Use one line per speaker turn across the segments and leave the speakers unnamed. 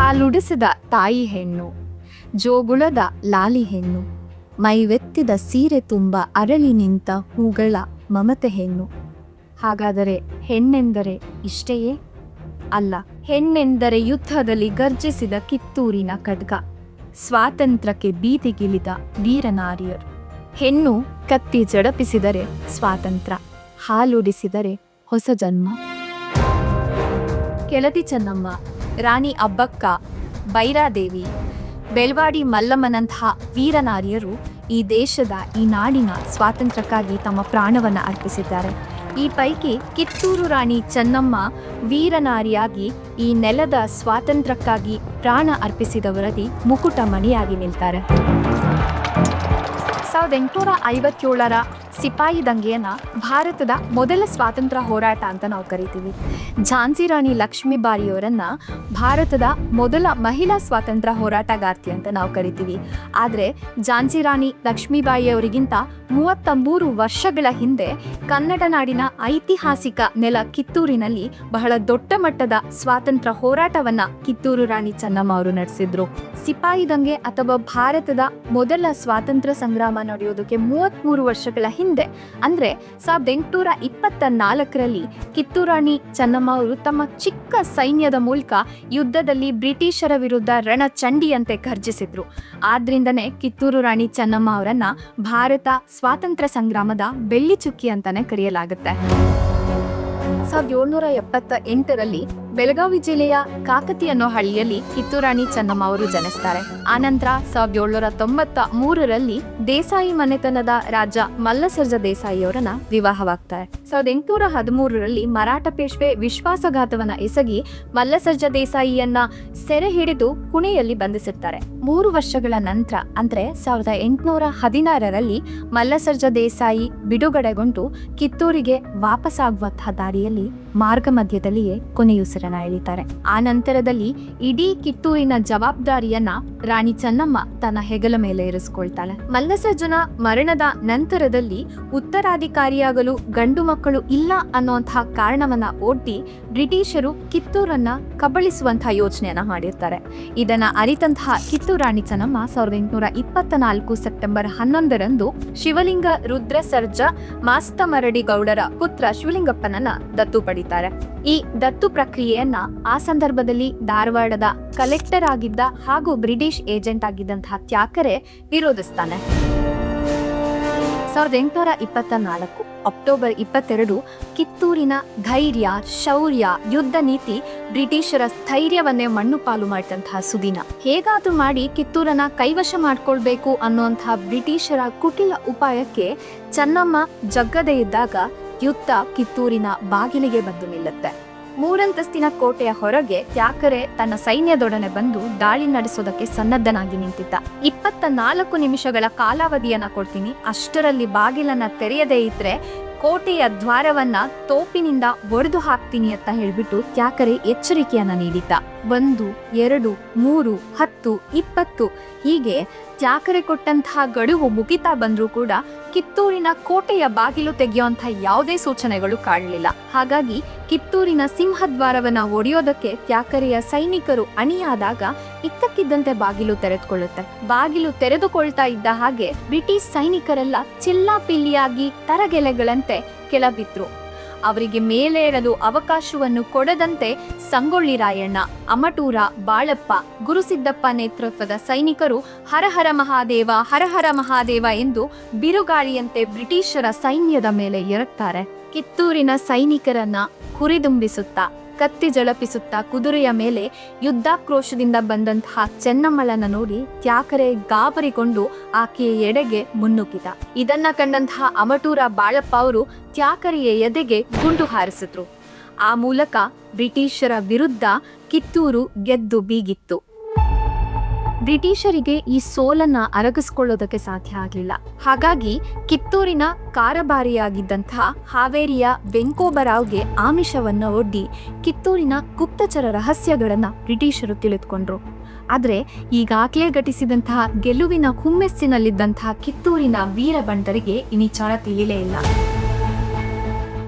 ಹಾಲುಡಿಸಿದ ತಾಯಿ ಹೆಣ್ಣು, ಜೋಗುಳದ ಲಾಲಿ ಹೆಣ್ಣು, ಮೈವೆತ್ತಿದ ಸೀರೆ ತುಂಬ ಅರಳಿ ನಿಂತ ಹೂಗಳ ಮಮತೆ ಹೆಣ್ಣು. ಹಾಗಾದರೆ ಹೆಣ್ಣೆಂದರೆ ಇಷ್ಟೆಯೇ? ಅಲ್ಲ, ಹೆಣ್ಣೆಂದರೆ ಯುದ್ಧದಲ್ಲಿ ಗರ್ಜಿಸಿದ ಕಿತ್ತೂರಿನ ಖಡ್ಗ, ಸ್ವಾತಂತ್ರ್ಯಕ್ಕೆ ಬೀದಿಗಿಳಿದ ವೀರನಾರಿಯರು. ಹೆಣ್ಣು ಕತ್ತಿ ಜಡಪಿಸಿದರೆ ಸ್ವಾತಂತ್ರ್ಯ, ಹಾಲುಡಿಸಿದರೆ ಹೊಸ ಜನ್ಮ. ಕೆಳದಿ ಚೆನ್ನಮ್ಮ, ರಾಣಿ ಅಬ್ಬಕ್ಕ, ಬೈರಾದೇವಿ, ಬೆಳ್ವಾಡಿ ಮಲ್ಲಮ್ಮನಂತಹ ವೀರನಾರಿಯರು ಈ ದೇಶದ, ಈ ನಾಡಿನ ಸ್ವಾತಂತ್ರ್ಯಕ್ಕಾಗಿ ತಮ್ಮ ಪ್ರಾಣವನ್ನು ಅರ್ಪಿಸಿದ್ದಾರೆ. ಈ ಪೈಕಿ ಕಿತ್ತೂರು ರಾಣಿ ಚೆನ್ನಮ್ಮ ವೀರನಾರಿಯಾಗಿ ಈ ನೆಲದ ಸ್ವಾತಂತ್ರ್ಯಕ್ಕಾಗಿ ಪ್ರಾಣ ಅರ್ಪಿಸಿದವರಲ್ಲಿ ಮುಕುಟಮಣಿಯಾಗಿ ನಿಲ್ತಾರೆ. 1857ರ ಸಿಪಾಯಿ ದಂಗೆಯನ್ನ ಭಾರತದ ಮೊದಲ ಸ್ವಾತಂತ್ರ್ಯ ಹೋರಾಟ ಅಂತ ನಾವು ಕರಿತೀವಿ. ಝಾನ್ಸಿ ರಾಣಿ ಲಕ್ಷ್ಮೀಬಾಯಿಯವರನ್ನ ಭಾರತದ ಮೊದಲ ಮಹಿಳಾ ಸ್ವಾತಂತ್ರ್ಯ ಹೋರಾಟಗಾರ್ತಿ ಅಂತ ನಾವು ಕರಿತೀವಿ. ಆದರೆ ಝಾನ್ಸಿ ರಾಣಿ ಲಕ್ಷ್ಮೀಬಾಯಿಯವರಿಗಿಂತ 33 ವರ್ಷಗಳ ಹಿಂದೆ ಕನ್ನಡ ನಾಡಿನ ಐತಿಹಾಸಿಕ ನೆಲ ಕಿತ್ತೂರಿನಲ್ಲಿ ಬಹಳ ದೊಡ್ಡ ಮಟ್ಟದ ಸ್ವಾತಂತ್ರ್ಯ ಹೋರಾಟವನ್ನ ಕಿತ್ತೂರು ರಾಣಿ ಚೆನ್ನಮ್ಮ ಅವರು ನಡೆಸಿದ್ರು. ಸಿಪಾಯಿ ದಂಗೆ ಅಥವಾ ಭಾರತದ ಮೊದಲ ಸ್ವಾತಂತ್ರ್ಯ ಸಂಗ್ರಾಮ ನಡೆಯೋದಕ್ಕೆ 33 ವರ್ಷಗಳ ಹಿಂದೆ ಅಂದ್ರೆ 1824ರಲ್ಲಿ ಕಿತ್ತೂರು ರಾಣಿ ಚೆನ್ನಮ್ಮ ಅವರು ತಮ್ಮ ಚಿಕ್ಕ ಸೈನ್ಯದ ಮೂಲಕ ಯುದ್ಧದಲ್ಲಿ ಬ್ರಿಟಿಷರ ವಿರುದ್ಧ ರಣಚಂಡಿಯಂತೆ ಗರ್ಜಿಸಿದ್ರು. ಆದ್ರಿಂದನೇ ಕಿತ್ತೂರು ರಾಣಿ ಚೆನ್ನಮ್ಮ ಅವರನ್ನ ಭಾರತ ಸ್ವಾತಂತ್ರ್ಯ ಸಂಗ್ರಾಮದ ಬೆಳ್ಳಿ ಚುಕ್ಕಿ ಅಂತಾನೆ ಕರೆಯಲಾಗುತ್ತೆ. 1778ರಲ್ಲಿ ಬೆಳಗಾವಿ ಜಿಲ್ಲೆಯ ಕಾಕತಿ ಅನ್ನೋ ಹಳ್ಳಿಯಲ್ಲಿ ಕಿತ್ತೂರು ರಾಣಿ ಚೆನ್ನಮ್ಮ ಅವರು ಜನಿಸ್ತಾರೆ. ಆನಂತರ 1793ರಲ್ಲಿ ದೇಸಾಯಿ ಮನೆತನದ ರಾಜ ಮಲ್ಲಸರ್ಜ ದೇಸಾಯಿ ಅವರನ್ನ ವಿವಾಹವಾಗ್ತಾರೆ. 1813ರಲ್ಲಿ ಮರಾಠ ಪೇಶ್ವೆ ವಿಶ್ವಾಸಘಾತವನ್ನ ಎಸಗಿ ಮಲ್ಲಸರ್ಜ ದೇಸಾಯಿಯನ್ನ ಸೆರೆ ಹಿಡಿದು ಪುಣೆಯಲ್ಲಿ ಬಂಧಿಸಿರ್ತಾರೆ. 3 ವರ್ಷಗಳ ನಂತರ ಅಂದ್ರೆ 1816ರಲ್ಲಿ ಮಲ್ಲಸರ್ಜ ದೇಸಾಯಿ ಬಿಡುಗಡೆಗೊಂಡು ಕಿತ್ತೂರಿಗೆ ವಾಪಸ್ಸಾಗುವಂತಹ ದಾರಿಯಲ್ಲಿ ಮಾರ್ಗ ಮಧ್ಯದಲ್ಲಿಯೇ ಕೊನೆಯುಸಿರನ್ನ ಎಳಿತಾರೆ. ಆ ನಂತರದಲ್ಲಿ ಇಡೀ ಕಿತ್ತೂರಿನ ಜವಾಬ್ದಾರಿಯನ್ನ ರಾಣಿ ಚೆನ್ನಮ್ಮ ತನ್ನ ಹೆಗಲ ಮೇಲೆ ಇರಿಸಿಕೊಳ್ತಾಳೆ. ಮಲ್ಲಸರ್ಜನ ಮರಣದ ನಂತರದಲ್ಲಿ ಉತ್ತರಾಧಿಕಾರಿಯಾಗಲು ಗಂಡು ಮಕ್ಕಳು ಇಲ್ಲ ಅನ್ನುವಂತಹ ಕಾರಣವನ್ನ ಒಡ್ಡಿ ಬ್ರಿಟಿಷರು ಕಿತ್ತೂರನ್ನ ಕಬಳಿಸುವಂತಹ ಯೋಚನೆಯನ್ನ ಮಾಡಿರ್ತಾರೆ. ಇದನ್ನ ಅರಿತಂತಹ ಕಿತ್ತೂರು ರಾಣಿ ಚೆನ್ನಮ್ಮ 1824 ಸೆಪ್ಟೆಂಬರ್ 11ರಂದು ಶಿವಲಿಂಗ ರುದ್ರ ಸರ್ಜ ಮಾಸ್ತಮರಡಿ ಗೌಡರ ಪುತ್ರ ಶಿವಲಿಂಗಪ್ಪನನ್ನ ದತ್ತು ಪಡಿತಾರೆ. ಈ ದತ್ತು ಪ್ರಕ್ರಿಯೆಯನ್ನ ಆ ಸಂದರ್ಭದಲ್ಲಿ ಧಾರವಾಡದ ಕಲೆಕ್ಟರ್ ಆಗಿದ್ದ ಹಾಗೂ ಬ್ರಿಟಿಷ್ ಏಜೆಂಟ್ ಆಗಿದ್ದಂತಹ ತ್ಯಾಕರೆ ವಿರೋಧಿಸ್ತಾನೆ. 1824 ಅಕ್ಟೋಬರ್ 22 ಕಿತ್ತೂರಿನ ಧೈರ್ಯ, ಶೌರ್ಯ, ಯುದ್ಧ ನೀತಿ ಬ್ರಿಟಿಷರ ಸ್ಥೈರ್ಯವನ್ನೇ ಮಣ್ಣು ಪಾಲು ಮಾಡಿದಂತಹ ಸುದಿನ. ಹೇಗಾದ್ರೂ ಮಾಡಿ ಕಿತ್ತೂರನ್ನ ಕೈವಶ ಮಾಡ್ಕೊಳ್ಬೇಕು ಅನ್ನುವಂತಹ ಬ್ರಿಟಿಷರ ಕುಟಿಲ ಉಪಾಯಕ್ಕೆ ಚೆನ್ನಮ್ಮ ಜಗ್ಗದೇ ಇದ್ದಾಗ ಯುದ್ಧ ಕಿತ್ತೂರಿನ ಬಾಗಿಲಿಗೆ ಬಂದು ನಿಲ್ಲುತ್ತೆ. 3 ಅಂತಸ್ತಿನ ಕೋಟೆಯ ಹೊರಗೆ ತ್ಯಾಕರೆ ತನ್ನ ಸೈನ್ಯದೊಡನೆ ಬಂದು ದಾಳಿ ನಡೆಸೋದಕ್ಕೆ ಸನ್ನದ್ಧನಾಗಿ ನಿಂತಿದ್ದ. 24 ನಿಮಿಷಗಳ ಕಾಲಾವಧಿಯನ್ನ ಕೊಡ್ತೀನಿ, ಅಷ್ಟರಲ್ಲಿ ಬಾಗಿಲನ್ನ ತೆರೆಯದೇ ಇದ್ರೆ ಕೋಟೆಯ ದ್ವಾರವನ್ನ ತೋಪಿನಿಂದ ಒಡೆದು ಹಾಕ್ತೀನಿ ಅಂತ ಹೇಳ್ಬಿಟ್ಟು ತ್ಯಾಕರೆ ಎಚ್ಚರಿಕೆಯನ್ನ ನೀಡಿದ್ದ. 1, 2, 3, 10, 20 ಹೀಗೆ ತ್ಯಾಕರೆ ಕೊಟ್ಟಂತಹ ಗಡುವು ಮುಗಿತಾ ಬಂದ್ರೂ ಕೂಡ ಕಿತ್ತೂರಿನ ಕೋಟೆಯ ಬಾಗಿಲು ತೆಗೆಯುವಂಥ ಯಾವುದೇ ಸೂಚನೆಗಳು ಕಾಣಲಿಲ್ಲ. ಹಾಗಾಗಿ ಕಿತ್ತೂರಿನ ಸಿಂಹದ್ವಾರವನ್ನ ಒಡೆಯೋದಕ್ಕೆ ತ್ಯಾಕರೆಯ ಸೈನಿಕರು ಅಣಿಯಾದಾಗ ಇದ್ದಕ್ಕಿದ್ದಂತೆ ಬಾಗಿಲು ತೆರೆದುಕೊಳ್ಳುತ್ತೆ. ಬಾಗಿಲು ತೆರೆದುಕೊಳ್ತಾ ಇದ್ದ ಹಾಗೆ ಬ್ರಿಟಿಷ್ ಸೈನಿಕರೆಲ್ಲ ಚಿಲ್ಲಾಪಿಲ್ಲಿಯಾಗಿ ತರಗೆಲೆಗಳಂತೆ ಕೆಳಬಿದ್ರು. ಅವರಿಗೆ ಮೇಲೇರಲು ಅವಕಾಶವನ್ನು ಕೊಡದಂತೆ ಸಂಗೊಳ್ಳಿ ರಾಯಣ್ಣ, ಅಮಟೂರ, ಬಾಳಪ್ಪ, ಗುರುಸಿದ್ದಪ್ಪ ನೇತೃತ್ವದ ಸೈನಿಕರು ಹರಹರ ಮಹಾದೇವ, ಹರಹರ ಮಹಾದೇವ ಎಂದು ಬಿರುಗಾಳಿಯಂತೆ ಬ್ರಿಟಿಷರ ಸೈನ್ಯದ ಮೇಲೆ ಎರಗ್ತಾರೆ. ಕಿತ್ತೂರಿನ ಸೈನಿಕರನ್ನ ಹುರಿದುಂಬಿಸುತ್ತಾ, ಕತ್ತಿ ಜಳಪಿಸುತ್ತಾ ಕುದುರೆಯ ಮೇಲೆ ಯುದ್ಧಾಕ್ರೋಶದಿಂದ ಬಂದಂತಹ ಚೆನ್ನಮ್ಮಳನ್ನ ನೋಡಿ ತ್ಯಾಕರೆ ಗಾಬರಿಗೊಂಡು ಆಕೆಯ ಎಡೆಗೆ ಮುನ್ನುಗ್ಗಿದ. ಇದನ್ನ ಕಂಡಂತಹ ಅಮಟೂರ ಬಾಳಪ್ಪ ಅವರು ತ್ಯಾಕರೆಯ ಎದೆಗೆ ಗುಂಡು ಹಾರಿಸಿದ್ರು. ಆ ಮೂಲಕ ಬ್ರಿಟಿಷರ ವಿರುದ್ಧ ಕಿತ್ತೂರು ಗೆದ್ದು ಬೀಗಿತ್ತು. ಬ್ರಿಟಿಷರಿಗೆ ಈ ಸೋಲನ್ನ ಅರಗಿಸ್ಕೊಳ್ಳೋದಕ್ಕೆ ಸಾಧ್ಯ ಆಗಲಿಲ್ಲ. ಹಾಗಾಗಿ ಕಿತ್ತೂರಿನ ಕಾರಬಾರಿಯಾಗಿದ್ದಂತಹ ಹಾವೇರಿಯ ವೆಂಕೋಬರಾವ್ಗೆ ಆಮಿಷವನ್ನ ಒಡ್ಡಿ ಕಿತ್ತೂರಿನ ಗುಪ್ತಚರ ರಹಸ್ಯಗಳನ್ನ ಬ್ರಿಟಿಷರು ತಿಳಿದುಕೊಂಡ್ರು. ಆದರೆ ಈಗಾಗಲೇ ಘಟಿಸಿದಂತಹ ಗೆಲುವಿನ ಹುಮ್ಮೆಸ್ಸಿನಲ್ಲಿದ್ದಂತಹ ಕಿತ್ತೂರಿನ ವೀರ ಬಂಟರಿಗೆ ಈ ವಿಚಾರ ತಿಳಿಲೇ ಇಲ್ಲ.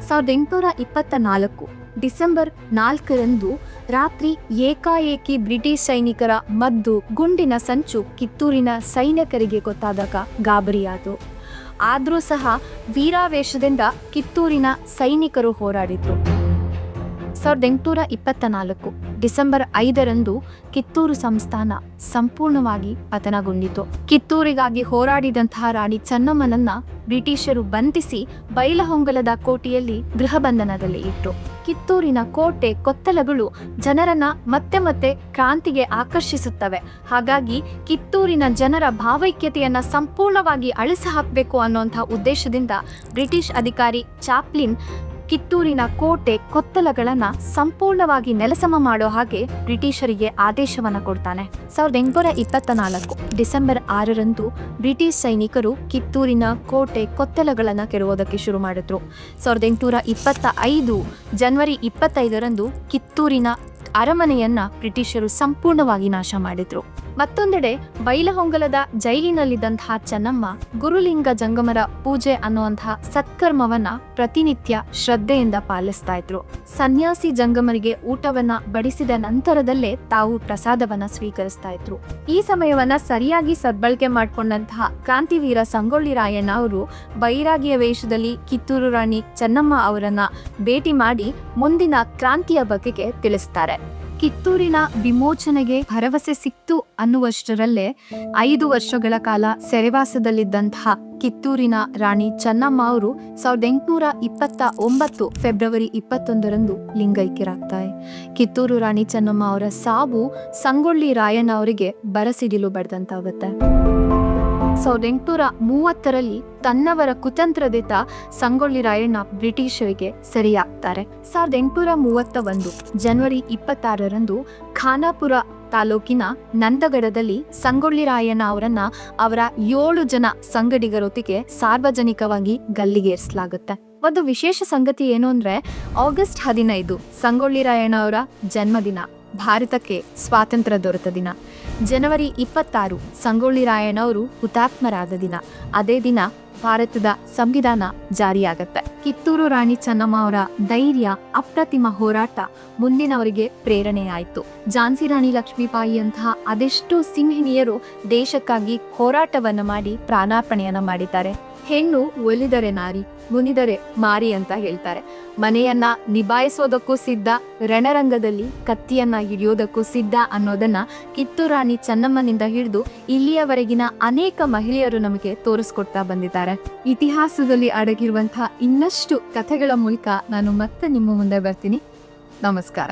1824 ಡಿಸೆಂಬರ್ 4ರಂದು ರಾತ್ರಿ ಏಕಾಏಕಿ ಬ್ರಿಟಿಷ್ ಸೈನಿಕರ ಮದ್ದು ಗುಂಡಿನ ಸಂಚು ಕಿತ್ತೂರಿನ ಸೈನಿಕರಿಗೆ ಗೊತ್ತಾದಾಗ ಗಾಬರಿಯಾದರು. ಆದರೂ ಸಹ ವೀರಾವೇಶದಿಂದ ಕಿತ್ತೂರಿನ ಸೈನಿಕರು ಹೋರಾಡಿದ್ರು. 1824 ಡಿಸೆಂಬರ್ 5ರಂದು ಕಿತ್ತೂರು ಸಂಸ್ಥಾನ ಸಂಪೂರ್ಣವಾಗಿ ಪತನಗೊಂಡಿತು. ಕಿತ್ತೂರಿಗಾಗಿ ಹೋರಾಡಿದಂತಹ ರಾಣಿ ಚೆನ್ನಮ್ಮನನ್ನ ಬ್ರಿಟಿಷರು ಬಂಧಿಸಿ ಬೈಲಹೊಂಗಲದ ಕೋಟೆಯಲ್ಲಿ ಗೃಹಬಂಧನದಲ್ಲಿ ಇಟ್ಟರು. ಕಿತ್ತೂರಿನ ಕೋಟೆ ಕೊತ್ತಲಗಳು ಜನರನ್ನ ಮತ್ತೆ ಮತ್ತೆ ಕ್ರಾಂತಿಗೆ ಆಕರ್ಷಿಸುತ್ತವೆ. ಹಾಗಾಗಿ ಕಿತ್ತೂರಿನ ಜನರ ಭಾವೈಕ್ಯತೆಯನ್ನ ಸಂಪೂರ್ಣವಾಗಿ ಅಳಿಸಿ ಹಾಕಬೇಕು ಅನ್ನುವಂಥ ಉದ್ದೇಶದಿಂದ ಬ್ರಿಟಿಷ್ ಅಧಿಕಾರಿ ಚಾಪ್ಲಿನ್ ಕಿತ್ತೂರಿನ ಕೋಟೆ ಕೊತ್ತಲಗಳನ್ನು ಸಂಪೂರ್ಣವಾಗಿ ನೆಲಸಮ ಮಾಡೋ ಹಾಗೆ ಬ್ರಿಟಿಷರಿಗೆ ಆದೇಶವನ್ನು ಕೊಡ್ತಾನೆ. 1824 ಡಿಸೆಂಬರ್ 6ರಂದು ಬ್ರಿಟಿಷ್ ಸೈನಿಕರು ಕಿತ್ತೂರಿನ ಕೋಟೆ ಕೊತ್ತಲಗಳನ್ನು ಕೆಡವೋದಕ್ಕೆ ಶುರು ಮಾಡಿದ್ರು. 1825 ಜನವರಿ 25ರಂದು ಕಿತ್ತೂರಿನ ಅರಮನೆಯನ್ನ ಬ್ರಿಟಿಷರು ಸಂಪೂರ್ಣವಾಗಿ ನಾಶ ಮಾಡಿದ್ರು. ಮತ್ತೊಂದೆಡೆ ಬೈಲಹೊಂಗಲದ ಜೈಲಿನಲ್ಲಿದ್ದಂತಹ ಚೆನ್ನಮ್ಮ ಗುರುಲಿಂಗ ಜಂಗಮರ ಪೂಜೆ ಅನ್ನುವಂತಹ ಸತ್ಕರ್ಮವನ್ನ ಪ್ರತಿನಿತ್ಯ ಶ್ರದ್ಧೆಯಿಂದ ಪಾಲಿಸ್ತಾ ಇದ್ರು. ಸನ್ಯಾಸಿ ಜಂಗಮರಿಗೆ ಊಟವನ್ನ ಬಡಿಸಿದ ನಂತರದಲ್ಲೇ ತಾವು ಪ್ರಸಾದವನ್ನ ಸ್ವೀಕರಿಸ್ತಾ ಇದ್ರು. ಈ ಸಮಯವನ್ನ ಸರಿಯಾಗಿ ಸದ್ಬಳಕೆ ಮಾಡಿಕೊಂಡಂತಹ ಕ್ರಾಂತಿವೀರ ಸಂಗೊಳ್ಳಿ ರಾಯಣ್ಣ ಅವರು ಬೈರಾಗಿಯ ವೇಷದಲ್ಲಿ ಕಿತ್ತೂರು ರಾಣಿ ಚೆನ್ನಮ್ಮ ಅವರನ್ನ ಭೇಟಿ ಮಾಡಿ ಮುಂದಿನ ಕ್ರಾಂತಿಯ ಬಗೆಗೆ ತಿಳಿಸ್ತಾರೆ. ಕಿತ್ತೂರಿನ ವಿಮೋಚನೆಗೆ ಭರವಸೆ ಸಿಕ್ತು ಅನ್ನುವಷ್ಟರಲ್ಲೇ 5 ವರ್ಷಗಳ ಕಾಲ ಸೆರೆವಾಸದಲ್ಲಿದ್ದಂತಹ ಕಿತ್ತೂರಿನ ರಾಣಿ ಚೆನ್ನಮ್ಮ ಅವರು 1829 ಫೆಬ್ರವರಿ 21ರಂದು ಲಿಂಗೈಕ್ಯರಾಗ್ತಾರೆ. ಕಿತ್ತೂರು ರಾಣಿ ಚೆನ್ನಮ್ಮ ಅವರ ಸಾವು ಸಂಗೊಳ್ಳಿ ರಾಯಣ್ಣ ಅವರಿಗೆ ಬರಸಿಡಿಲು ಬಡ್ದಂತಾಗುತ್ತೆ. 1830ರಲ್ಲಿ ತನ್ನವರ ಕುತಂತ್ರದಿಂದ ಸಂಗೊಳ್ಳಿ ರಾಯಣ್ಣ ಬ್ರಿಟಿಷರಿಗೆ ಸೆರೆಯಾಗ್ತಾರೆ. 1831 ಜನವರಿ 26ರಂದು ಖಾನಾಪುರ ತಾಲೂಕಿನ ನಂದಗಡದಲ್ಲಿ ಸಂಗೊಳ್ಳಿ ರಾಯಣ್ಣ ಅವರನ್ನ ಅವರ 7 ಜನ ಸಂಗಡಿಗರೊತ್ತಿಗೆ ಸಾರ್ವಜನಿಕವಾಗಿ ಗಲ್ಲಿಗೇರಿಸಲಾಗುತ್ತೆ. ಒಂದು ವಿಶೇಷ ಸಂಗತಿ ಏನು ಅಂದ್ರೆ ಆಗಸ್ಟ್ 15 ಸಂಗೊಳ್ಳಿ ರಾಯಣ್ಣ ಅವರ ಜನ್ಮದಿನ, ಭಾರತಕ್ಕೆ ಸ್ವಾತಂತ್ರ್ಯ ದೊರೆತ ದಿನ. ಜನವರಿ 26 ಸಂಗೊಳ್ಳಿ ರಾಯಣ್ಣ ಅವರು ಹುತಾತ್ಮರಾದ ದಿನ. ಅದೇ ದಿನ ಭಾರತದ ಸಂವಿಧಾನ ಜಾರಿಯಾಗತ್ತೆ. ಕಿತ್ತೂರು ರಾಣಿ ಚೆನ್ನಮ್ಮ ಅವರ ಧೈರ್ಯ, ಅಪ್ರತಿಮ ಹೋರಾಟ ಮುಂದಿನವರಿಗೆ ಪ್ರೇರಣೆಯಾಯಿತು. ಝಾನ್ಸಿ ರಾಣಿ ಲಕ್ಷ್ಮೀಬಾಯಿಯಂತಹ ಅದೆಷ್ಟೋ ಸಿಂಹಿಣಿಯರು ದೇಶಕ್ಕಾಗಿ ಹೋರಾಟವನ್ನು ಮಾಡಿ ಪ್ರಾಣಾರ್ಪಣೆಯನ್ನ ಮಾಡಿದ್ದಾರೆ. ಹೆಣ್ಣು ಒಲಿದರೆ ನಾರಿ, ಮುನಿದರೆ ಮಾರಿ ಅಂತ ಹೇಳ್ತಾರೆ. ಮನೆಯನ್ನ ನಿಭಾಯಿಸೋದಕ್ಕೂ ಸಿದ್ಧ, ರಣರಂಗದಲ್ಲಿ ಕತ್ತಿಯನ್ನ ಹಿಡಿಯೋದಕ್ಕೂ ಸಿದ್ಧ ಅನ್ನೋದನ್ನ ಕಿತ್ತೂರು ರಾಣಿ ಚೆನ್ನಮ್ಮನಿಂದ ಹಿಡಿದು ಇಲ್ಲಿಯವರೆಗಿನ ಅನೇಕ ಮಹಿಳೆಯರು ನಮಗೆ ತೋರಿಸ್ಕೊಡ್ತಾ ಬಂದಿದ್ದಾರೆ. ಇತಿಹಾಸದಲ್ಲಿ ಅಡಗಿರುವಂತಹ ಇನ್ನಷ್ಟು ಕಥೆಗಳ ಮೂಲಕ ನಾನು ಮತ್ತೆ ನಿಮ್ಮ ಮುಂದೆ ಬರ್ತೀನಿ. ನಮಸ್ಕಾರ.